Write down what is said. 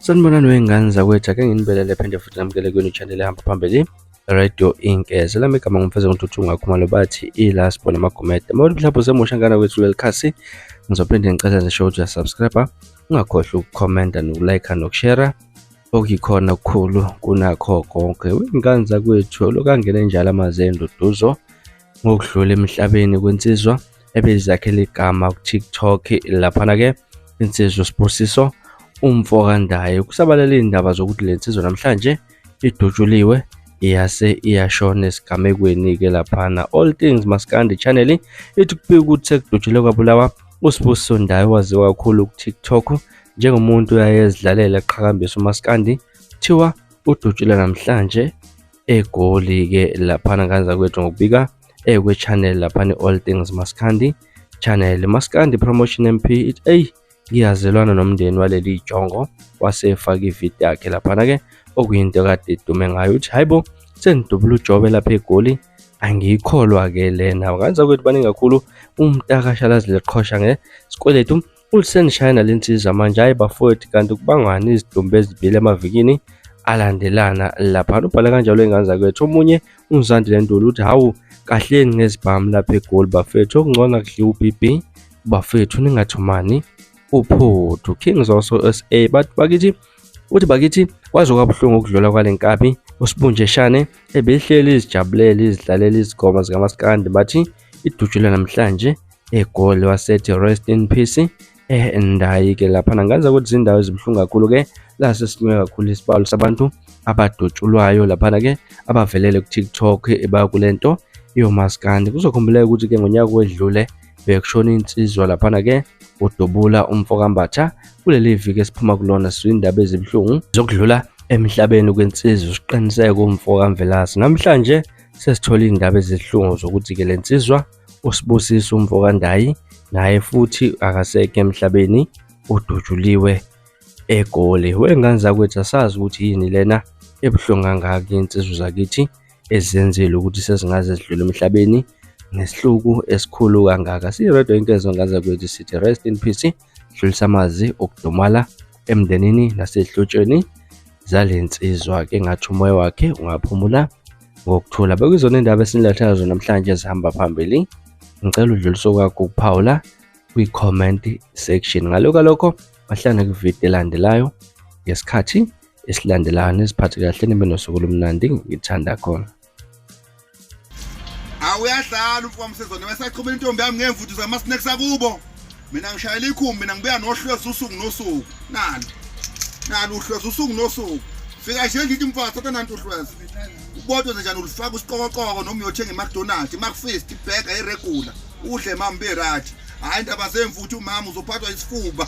Sanibonani wey'ngane zakwethu, ake nginibelele phinde futhi namukele kweni channel ehamba phambili Radio Inkeza. Lami igama ngumfeza Nguthuthunga Khumalo bathi ila sibona amagumede. Mawuthi mhlawumbe usemusha ngana kwethu leli khasi, ngizophinde ngicela nje show ya subscribe, ungakhohlwa ukucomment nokulike nokushare. Okuyikhona okukhulu kunakho konke. Wey'ngane zakwethu lokangena njalo amazendo duzo ngokudlula emhlabeni kwensizwa ebezakhela igama ku TikTok laphana ke insizwa Sibusiso Umfokandayi. Kusabalala indaba zokuthi le nsizwa namhlanje idutshuliwe iyashona esigamekweni ke laphana. All Things Maskandi channel ithi kubika ukuthi sekudutshule kwabulawa uSibusiso Ndayi waziwa kakhulu ku TikTok njengomuntu uyayezidlalela eqhakambisa uMaskandi, kuthiwa udutshule namhlanje eGoli ke laphana kanza kwethu ngokubika kwe channel laphana All Things Maskandi channel. Maskandi Promotion MP ithi ngiyazelwana nomndeni waleli jongo wasefaka ivideo yakhe laphana ke okuyinto kade idume ngayo, uthi hayibo senidubula ujobe lapha eGoli, angiyikholwa ke lena. Kanza kwethu baningi kakhulu umtakashalazi leqhosha ngesikweletu ulisenishayina lensiza manje hayi bafowethu, kanti kubangani izidumbu ezibili emavikini alandelana laphana. Ubhala kanjalo wey'ngane zakwethu. Omunye uNzandile Ntuli uthi hawu kahleni ngezibhamu lapha eGoli bafethu, okungcono kudliwa uBB bafethu ningathumani uphuthu. Kings also SA bathi bakithi kwazokuba buhlungu ukudlula kwale nkabi uSibunjeshane ebehleli izijabulela izidlalela izigoma zikaMaskandi, bathi idutshule namhlanje eGoli wasethi rest in peace Ndayi ke laphana. Ngaza ukuthi izindawo ezibuhlungu kakhulu ke la sesincwe kakhulu isibalo sabantu abadutshulwayo laphana ke abavelele ku TikTok bakulento yoMaskandi. Kuzokhumbuleka ukuthi ke ngonyaka wedlule bekushona insizwa laphana ke uDubula Umfokambatha. Kuleli viki esiphuma kulona sizindaba ezibuhlungu zokudlula emhlabeni kwensizwa usiqiniseko uMfokamvelasi. Namhlanje sesithola indaba ezihlungu zokuthi ke lensizwa uSibusiso Umfokandayi naye futhi akasekho emhlabeni, udutshuliwe eGoli. Wey'ngane zakwethu asazi ukuthi yini lena ebuhlungu kangaka insizwa zakithi ezenzile ukuthi sezingaze zidlule emhlabeni nesihluku esikhulu kangaka. SiyiRadio Inkeza ngane zakwethu sithi rest in peace, dlulisa amazi okudumala emndenini nasehlotsheni zalensizwa ke ngathi umoya wakhe ungaphumula ngokuthula. Bekuyizona indaba esinilethayo zona namhlanje ezihamba phambili. Ngicela udluliso kwakho ukuphawula kwi-comment section. Ngalokho bahlangane kwivideo elandelayo ngesikhathi esilandelayo. Nisiphathe kahle, nibe nosuku olumnandi. Ngithanda khona. Uyadlala umfowamsezona besachubela intombi yami ngemvuthu zama-snacks akubo. Mina ngishayela ikhumbi, mina ngibuya nohlweza usuku nosuku. Nalo uhlweza usuku nosuku. Fika nje ngithi mfana thatha nanti uhlweza. Ubodwe njani ulifaka usiqokoko noma uyothenga eMcDonald's, iMcFeast, iburger iregula. Udle mama berathi. Hayi indaba zemvuthu mama uzophathwa isifuba.